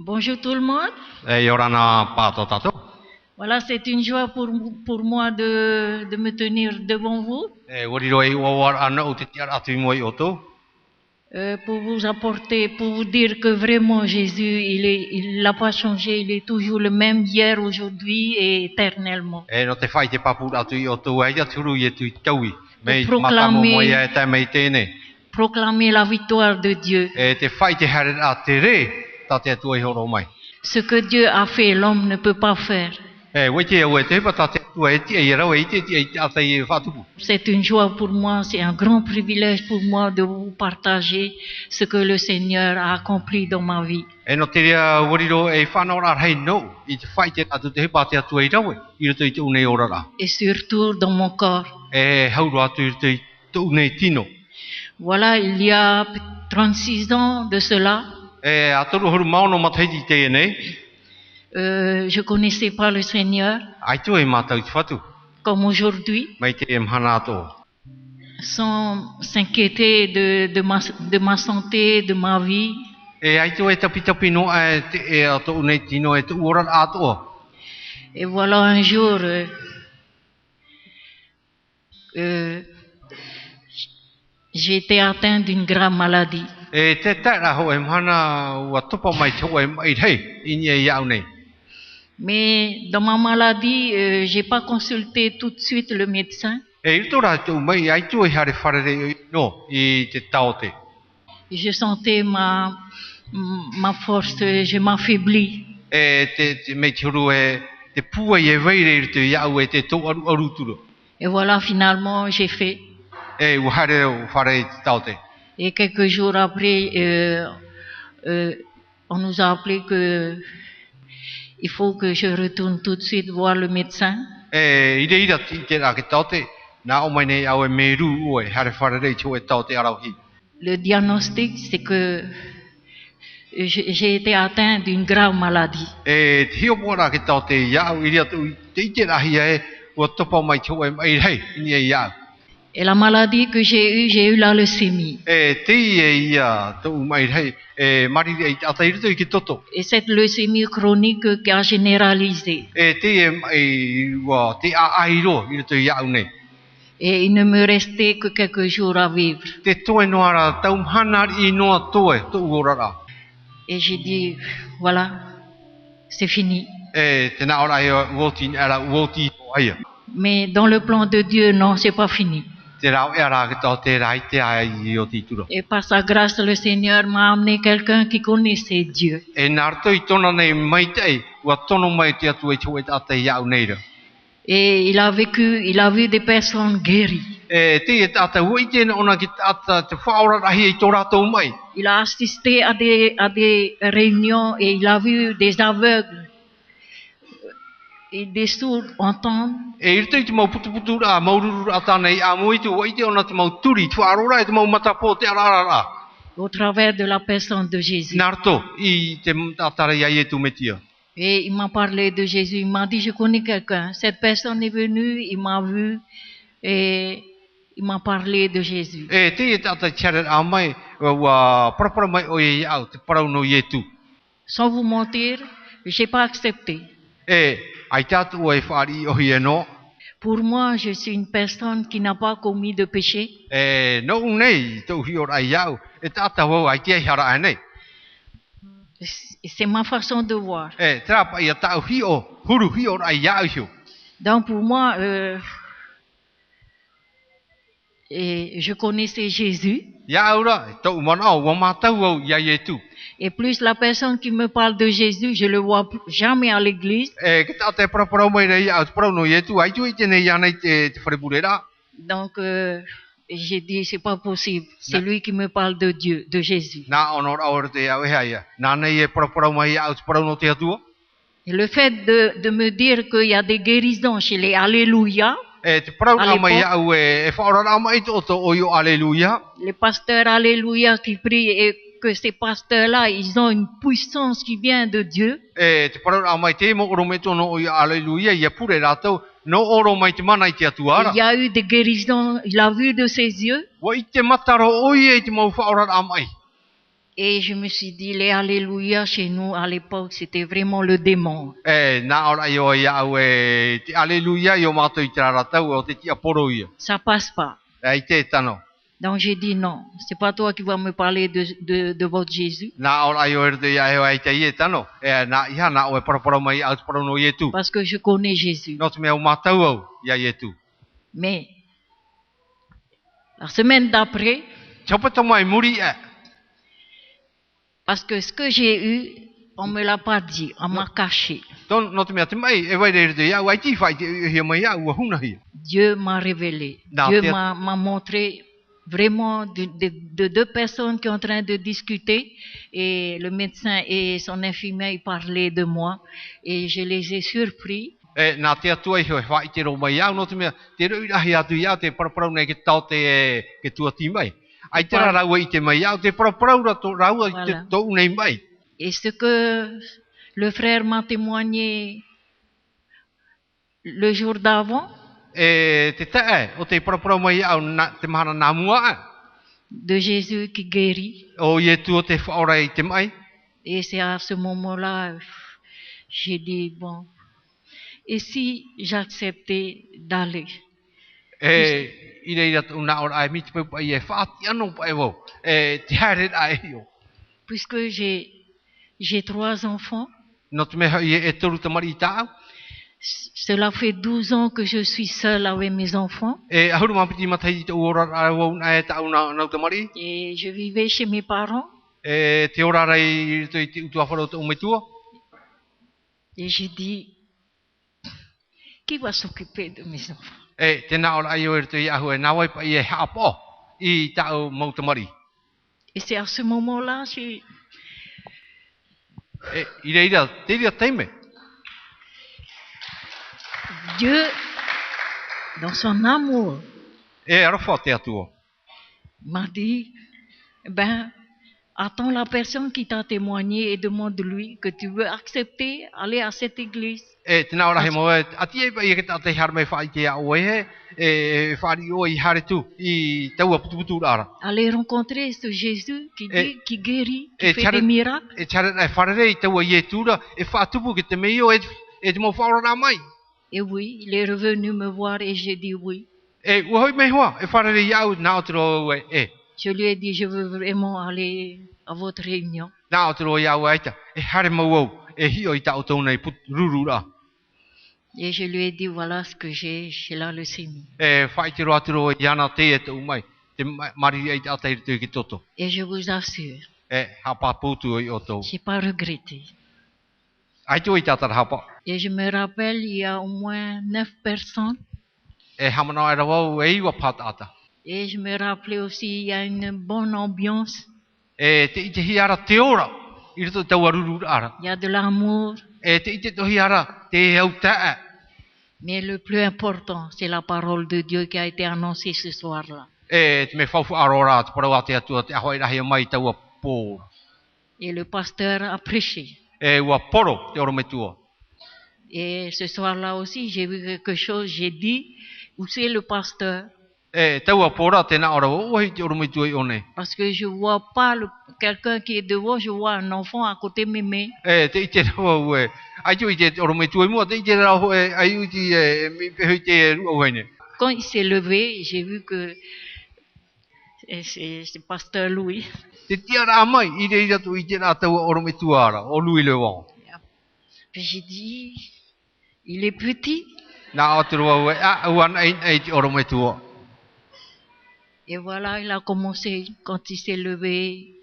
Bonjour tout le monde. Yorana pato tato. Voilà, c'est une joie pour moi de me tenir devant vous, Wariroi wawar ana utitiar atimoi oto. pour vous apporter, pour vous dire que vraiment Jésus, il n'a pas changé, il est toujours le même hier, aujourd'hui et éternellement. No te fai te papu atui oto ai aturu ye tu taui. Mei Proclamer- matamo mo ye te mei tene. Proclamer la victoire de Dieu. Te fai te haret atere tate tuai horo mai. Ce que Dieu a fait, l'homme ne peut pas faire. Wete we te pa tate tuai ti e rawe ti atai fatupu. C'est une joie pour moi, c'est un grand privilège pour moi de vous partager ce que le Seigneur a accompli dans ma vie. No te ria wariro e whanau ar hei no. I te fai te atu te hepa te atu e rawe. I roto i te une orara. Et surtout dans mon corps. Hauro atu i te une tino. Voilà, il y a 36 ans de cela, Atoru huru maono matheiti te nei. je connaissais pas le Seigneur Ai tu e matau te whatu. comme aujourd'hui, Mai te e mhana ato. sans s'inquiéter de ma santé, de ma vie. Ai tu e tapi no te ato unei tino e te uoran ato. Et voilà un jour, j'ai été atteint d'une grave maladie. Te taira ho e mhana ua topa mai te e mai hei. Ini e iau nei. Mais dans ma maladie, j'ai pas consulté tout de suite le médecin. Ito rā te umai ai tu e hare wharere no i te taote. Je sentais ma force, je m'affaiblis. Te mei te huru te pua e veire i te iau e te tō aru turo. Et voilà, finalement, j'ai fait. Ua hare o whare i te taote. Et quelques jours après, on nous a appelé que il faut que je retourne tout de suite voir le médecin. I re ira ti te rā ke taote. Nā o mai nei au e me ru oe hare wharere i te oe taote arauhi. Le diagnostic, c'est que j'ai été atteint d'une grave maladie. Te hio mua rā ke taote iau i ria tu te ite rahi e ua topa mai te oe mai hei ini e iau. Et la maladie que j'ai eu la leucémie. Te i e ia tu mai hei mariri e atai rito i ke toto. Et cette leucémie chronique qui a généralisé. Te e ua te a airo i rito iau nei. Et il ne me restait que quelques jours à vivre. Te toe noara tau mhana i noa toe tu urara. Et j'ai dit, voilà, c'est fini. Te nā ora e uoti ara uoti aia. Mais dans le plan de Dieu, non, c'est pas fini. Te rau e ara ke tau te rai te ai i o tituro. Et par sa grâce, le Seigneur m'a amené quelqu'un qui connaissait Dieu. Nārto i tona nei mai tei, ua tono mai te atu e tue te iau neira. Et il a vu des personnes guéries. Te e tata ua i tēne ona ki tata te whaora rahi i tō rātou mai. Il a assisté à des réunions et il a vu des aveugles et des sourds entendre. I rito i te mau putu rā, maururu rā tānei, a mo i te ua i te ona te mau turi, te whaarora e te mau matapo te ararara. Au travers de la personne de Jésus. Nārto, i te tātara iai e tu metia. Et il m'a parlé de Jésus. Il m'a dit, je connais quelqu'un. Cette personne est venue, il m'a vu et il m'a parlé de Jésus. Te e tata tiare a mai, ua parapara mai o e iau, te parau no i e tu. Sans vous mentir, je n'ai pas accepté. Ai tatu o e whaari o hi e no. Pour moi, je suis une personne qui n'a pas commis de péché. No nei, tau hi ora iau, e tata wau ai tia hara anei. C'est ma façon de voir. Trapa ia tau hi o, huru hi ora iau hiu. Donc pour moi, et je connaissais Jésus. Iaura, tau mana o, wamatau au ia e tu. Et plus la personne qui me parle de Jésus, je le vois jamais à l'église. Ke tata e parapara mai rei au, te parau no i e tu, ai tu i tēnei ianei te whareburera. Donc j'ai dit, c'est pas possible. C'est lui qui me parle de Dieu, de Jésus. Nā onor aore te au e haia. Nā nei e parapara mai au, te parau no te atua. Et le fait de me dire qu'il y a des guérisons chez les Alléluia, Te parau a mai au e whaorara mai to o yo aleluia. les pasteurs Alléluia qui prient et que ces pasteurs-là, ils ont une puissance qui vient de Dieu. Te parau a mai te mo oro me tono o yo aleluia, ia pure rātou, no oro mai te mana i te atuara. Il y a eu des guérisons, il a vu de ses yeux. Wa i te mataro o i e te mau whaorara a mai. Et je me suis dit, les Alléluia chez nous à l'époque, c'était vraiment le démon. Nā ora i o ia au te aleluia i o mātou i te raratau o te tia poro ia. Ça passe pas. I te tano. Donc j'ai dit non, c'est pas toi qui vas me parler de votre Jésus. Nā ora i o te ia e ai te ie tano. Nā iha nā o e parapara mai au te parano i e tu. Parce que je connais Jésus. Nō te mea o mātou au ia i e tu. Mais la semaine d'après, Chapata mai muri e. parce que ce que j'ai eu, on me l'a pas dit, on m'a caché. Nō te mea te mai e wai reire te ia au ai ti whai te hia mai au a huna hia. Dieu m'a révélé. Non, Dieu t'es- m'a montré vraiment de deux personnes qui sont en train de discuter et le médecin et son infirmière ils parlaient de moi et je les ai surpris. Nā te atua i hoi whai te ro mai au. Nō te mea te rui rahi atu i au te paraparau nei ke tau te ke tua ti mai. Ai te ra raua i te mai au te paraparau raua i te Voilà. tau nei mai. Et ce que le frère m'a témoigné le jour d'avant, Te tae o te paraparau mai au te mahana nā mua e. de Jésus qui guérit. O i e tu o te whaora i te mai. Et c'est à ce moment-là, j'ai dit, bon, et si j'acceptais d'aller? I reira tu nā ora ai miti pau i e whaati anō pa e wau. Te haere ai o. Puisque j'ai 3 enfants, Nō te mea i e toru tamari i tāu. cela fait 12 ans que je suis seule avec mes enfants Ahuru mapiti matai i te uora a wau na e tāu nau tamari. et je vivais chez mes parents Te ora rei i te utua whara o te umetua. et j'ai dit, qui va s'occuper de mes enfants? Tēnā ora ai o e te ahu e nā wai pa i e haapo i tāu mau tamari. Et c'est à ce moment-là, I reira, te ria teime. Dieu, dans son amour, Arawha te atua. m'a dit, ben, attends la personne qui t'a témoigné et demande-lui que tu veux accepter aller à cette église. Tēnā ora he moe, ati e pa i e kata te hara mai whai te au e he, whari o i hare tu, i taua putuputu rara. Aller rencontrer ce Jésus qui guérit, qui et fait Charles- des miracles. E tara nei wharere i taua i e tūra, e whātupu ki te mei o e te mo whaora rā mai. Et oui, il est revenu me voir et j'ai dit oui. Uhoi mei hoa, e wharere i au nā o te roa e. Je lui ai dit, je veux vraiment aller à votre réunion. Nā o te roa i au aita, e hare mau au, e hio i tau tau nei ruru rā. Et je lui ai dit, voilà ce que j'ai la leucémie. Whai te roa i ana te e te umai, te mariri e te atai te ki toto. Et je vous assure, Hapa poutu i o tau. j'ai pas regretté. Ai tu i tātara hapa. Et je me rappelle, il y a au moins 9 personnes. Hamana e rawau e iwa pātata. Et je me rappelais aussi, il y a une bonne ambiance. Te i te hiara te ora, i rito taua ruru ara. Il y a de l'amour. Te i te tohi ara, te au tae. Mais le plus important, c'est la parole de Dieu qui a été annoncée ce soir-là. Te me whauwhu arora, te parau a te atua, te ahoi rahi mai taua pō. Et le pasteur a prêché. Ua poro, te oro me tua. Et ce soir-là aussi, j'ai vu quelque chose, j'ai dit, où c'est le pasteur? Taua pōra, tēnā ora, ohi te oro me tua i one. Parce que je vois pas quelqu'un qui est devant, je vois un enfant à côté de mes mains. Te i te rawa ue, ai tu i te oro me tua i mua, te i te rawa e, ai uti mi pehoi te rua uene. Quand il s'est levé, j'ai vu que c'est pasteur Louis. Te tia rā mai, i re ira tu i te rā taua oro me tua ara, o lui le wao. Puis j'ai dit, il est petit. Nā o te rua ue, uana ei te oro me tua. Et voilà, il a commencé, quand il s'est levé,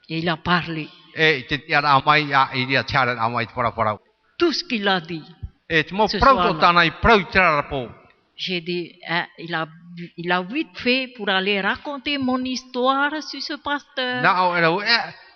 et il a parlé. Te tia rā mai, i ria tiara rā mai te paraparau. Tout ce qu'il a dit. Te mo Ce prau soir-là. to tāna i prau te rara pō. J'ai dit, hein, il a vite fait pour aller raconter mon histoire sur ce pasteur. Nā o e rau,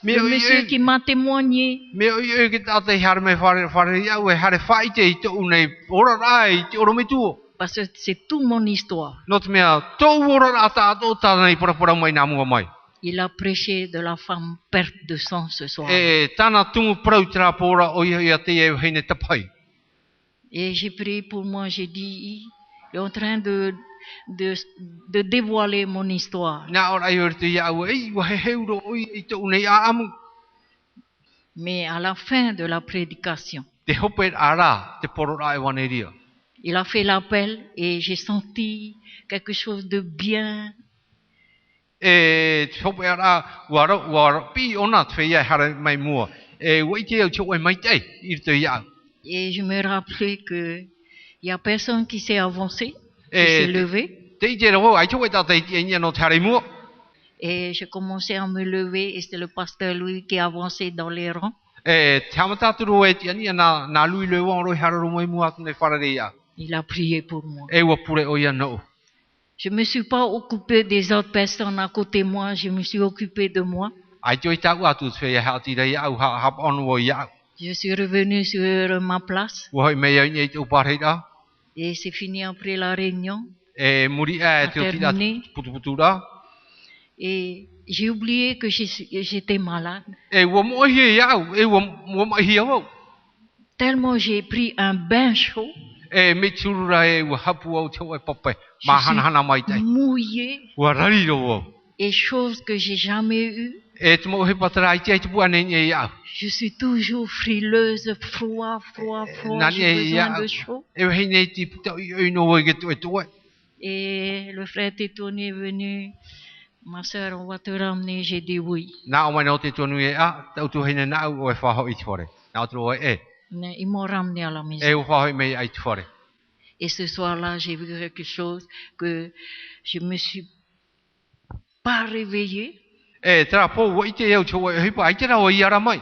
Le monsieur qui m'a témoigné. me o i ki tātai hare me whare iau e hare whai te i te unei ora rā i te oro me tua. Parce que c'est toute mon histoire. Nō te mea, tō ora rā tātou tāna i paraparau mai nā mua mai. Il a prêché de la femme perte de sang ce soir. Tāna tumu prau te rā pōra o ia te e heine tapai. Et j'ai prié pour moi, j'ai dit, il est en train de de dévoiler mon histoire. Na ora i te iau ei wa he heuro oi i te unei a amu. Mais à la fin de la prédication, Te hope ara te porora e waneria. il a fait l'appel et j'ai senti quelque chose de bien. E te hope ara wara pi ona te ia hara mai mua. E wai te au te mai te i te iau. Et je me rappelais que il y a personne qui s'est avancé, qui s'est levé. Te i te rau ai te wai ta te i no te hara mua. Et j'ai commencé à me lever et c'est le pasteur Louis qui avançait dans les rangs. E te amata turu e te ani na lui le wang roi hara mai mua ne whare ia. Il a prié pour moi. E wa pure o ia no. Je ne me suis pas occupé des autres personnes à côté de moi, je me suis occupé de moi. Ai te tau atu te ia ha ti rei au ha on wo ia. Je suis revenu sur ma place Wo me ia ni te uparera. et c'est fini après la réunion. E muri e te tira putu ra. Et j'ai oublié que j'étais malade. E wo mo hi ia e wo mo hi wo. Tellement j'ai pris un bain chaud. E me turura e wo hapu au te o pope. Ma hana mai te. Mouillé. Wa rari ro wo. Et chose que j'ai jamais eue. E te mo he patara i te pu ane ia. Je suis toujours frileuse, froid. J'ai besoin de chaud. E he nei ti puta i no wo ge to to. Et le frère Tétoni est venu. Ma sœur, on va te ramener. J'ai dit oui. Na o mai no te tonu e a tau tu hene na o e whaho i te whare. Na o tro e. Ils m'ont ramené à la maison. E o whaho me ai te whare. Et ce soir-là, j'ai vu quelque chose que je me suis pas réveillée. E tra po wo i te e o te o e pa i te ra o i ara mai.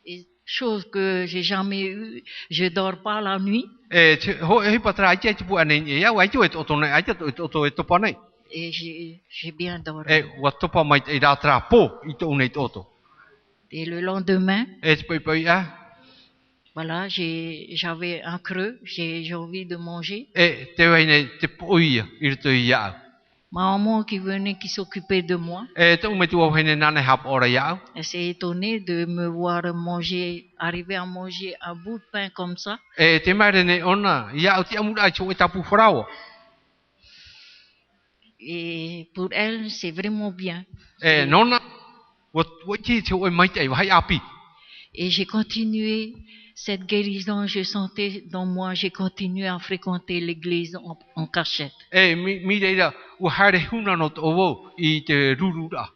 Et chose que j'ai jamais eue. Je dors pas la nuit. E ho e pa tra i te pu ane ia wa i te o tone ai te o to pa nei. Et j'ai bien dormi. E wa topa mai te ra tra po i te unei toto. Et le lendemain, E te pai a. voilà, j'avais un creux, j'ai envie de manger. E te wene te poia i te ia. Ma maman qui venait, qui s'occupait de moi, E te ume tu o hene nane hap ora ia. elle s'est étonnée de me voir manger, arriver à manger un bout de pain comme ça. E te mai ne ona ia o te amura ai te tapu wharawa. Et pour elle, c'est vraiment bien. E nona wa ti te o mai te vai api. Et j'ai continué cette guérison, je sentais dans moi, j'ai continué à fréquenter l'église en cachette. E mi reira o hare huna no to wo i te rurura.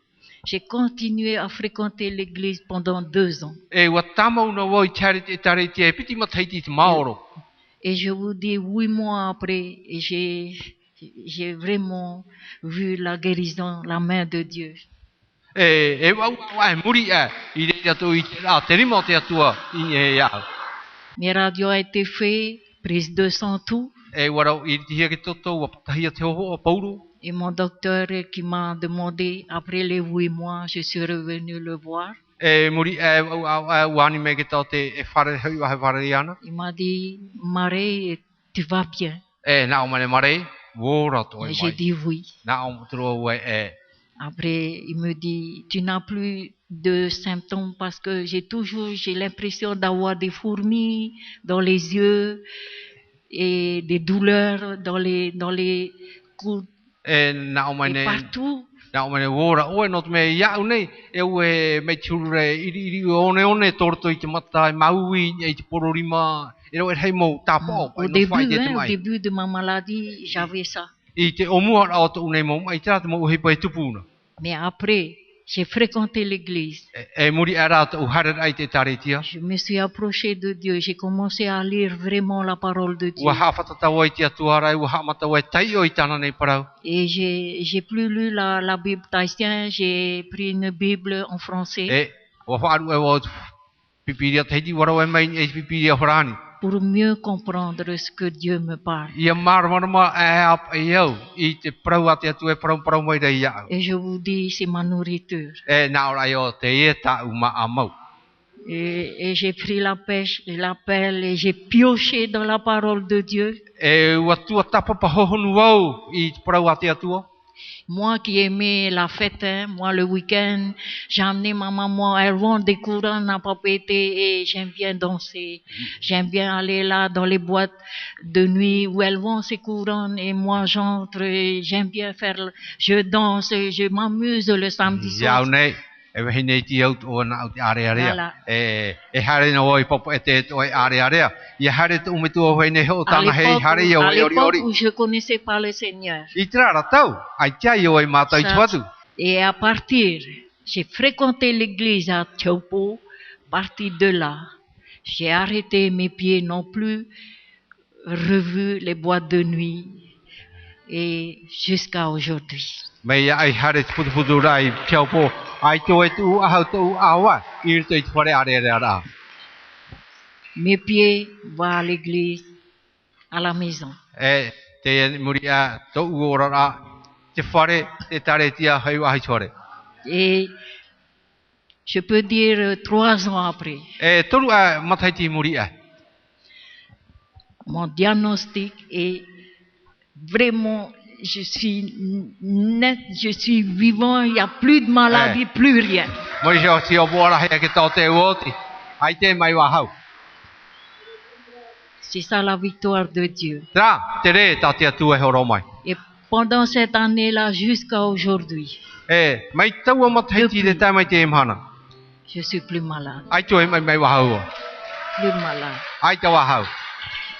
J'ai continué à fréquenter l'église pendant 2 ans. E wa tamau no wo i tare te piti matai te maoro. Et je vous dis, 8 mois après, j'ai vraiment vu la guérison, la main de Dieu. E wa muri i reira to i te ra te rimo te atua i e ia. Mes radios ont été faits, prise de sang, tout. E wara i te hia ke toto wa patahia te ho pauru. Et mon docteur qui m'a demandé, après les 8 mois, je suis revenu le voir. E muri wani me ke tau te e whare hui wa he whare iana. Il m'a dit, Marie, tu vas bien. E na o mane mare, wora to e Et j'ai mai. dit oui. Na o tro we e. Après, il me dit, tu n'as plus de symptômes parce que j'ai l'impression d'avoir des fourmis dans les yeux et des douleurs dans les coudes E na o et mane partout. na o mane wora o no me ia nei e o e me churure iri one torto i te mata e maui e te pororima e ro e hei mo tapo Au début de ma maladie, j'avais ça. I te omua o to nei mo mai tra te mo he pai tupuna. Mais après, j'ai fréquenté l'église. E muri ara to harer ai te taretia. Je me suis approché de Dieu. J'ai commencé à lire vraiment la parole de Dieu. Wa ha fatata wai te atuara wa ha mata wai tai o i tana nei parau. Et j'ai plus lu la Bible tahitienne, j'ai pris une Bible en français E wa faru e wa pipiria te wara wai mai e pipiria horani. pour mieux comprendre ce que Dieu me parle. Ia marmarama e ap e au i te parau ate atu e parau mai rei au. Et je vous dis, c'est ma nourriture. E na ora o te e ta uma amau. Et j'ai pris la pêche, la pelle et j'ai pioché dans la parole de Dieu. E wa tua tapa pa hohonu au i te parau ate atua. Moi qui aimais la fête, hein, moi le week-end, j'ai amené ma maman, elle vend des couronnes à papeter et j'aime bien danser. J'aime bien aller là dans les boîtes de nuit où elles vendent ces couronnes et moi j'entre et j'aime bien faire, je danse, je m'amuse le samedi soir. E we nei ti out o na out are are. Voilà. E hare no oi pop et oi are are. I hare tu umitu o nei ho tanga hei hare yo À ori l'époque ori. où je connaissais pas le Seigneur. I tra tau, ai tia yo oi mata i tuatu. Et à partir, j'ai fréquenté l'église à Tiopo. À partir de là, j'ai arrêté mes pieds non plus, revu les boîtes de nuit et jusqu'à aujourd'hui. Mei ai hare putu putu rai piao po. Ai to e tu a tu awa. I te fare are are. Mes pieds vont à l'église, à la maison. E te muria to ora te fare te tare tia hai ai chore. Et je peux dire 3 ans après, E toru a matai ti muria. mon diagnostic est vraiment, je suis net, je suis vivant, il n'y a plus de maladie, plus rien. Moi je si o bola he ke to te woti. Ai te mai wa hau. C'est ça la victoire de Dieu. Tra te re ta te tu e horo mai. Et pendant cette année-là, jusqu'à aujourd'hui, E mai tau o matai ti te tai mai te mhana. je suis plus malade. Ai tu e mai wa hau. Plus malade. Ai te wa hau.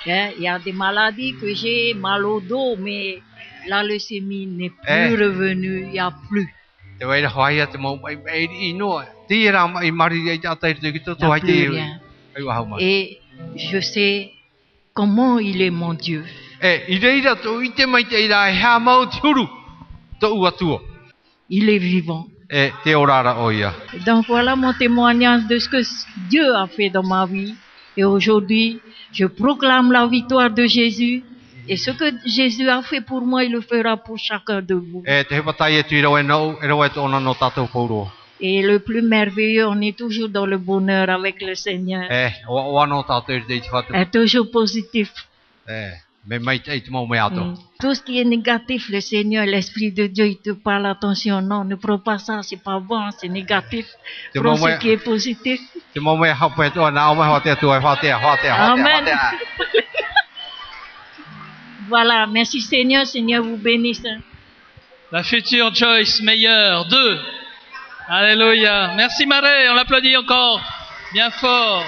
Hein, il y a des maladies que j'ai mal au dos, mais la leucémie n'est plus revenue, il n'y a plus. Te wei hoi te mo mai i no. Ti ra mai mari ai ta tai te ki to Il n'y a ai plus te. rien. Ai wa hau mai. Et je sais comment il est mon Dieu. E i reira to i te mai te ira e ha mau turu. To ua tuo. Il est vivant. E te orara o ia. Donc voilà mon témoignage de ce que Dieu a fait dans ma vie. Et aujourd'hui, je proclame la victoire de Jésus. Et ce que Jésus a fait pour moi, il le fera pour chacun de vous. E te hepatai e tui rawe no, e rawe to ona no tatou pauro. Et le plus merveilleux, on est toujours dans le bonheur avec le Seigneur. E o ano tatou e te whatu. Est toujours positif. E me mai te te mau me ato. Tout ce qui est négatif, le Seigneur, l'Esprit de Dieu, il te parle, attention, non, ne prends pas ça, c'est pas bon, c'est négatif. Prends ce qui est positif. Te mau me hape to na o me hote tu e hote. Amen. Voilà, merci Seigneur, Seigneur vous bénisse. La future Joyce Meyer 2. Alléluia. Merci Marie, on l'applaudit encore bien fort.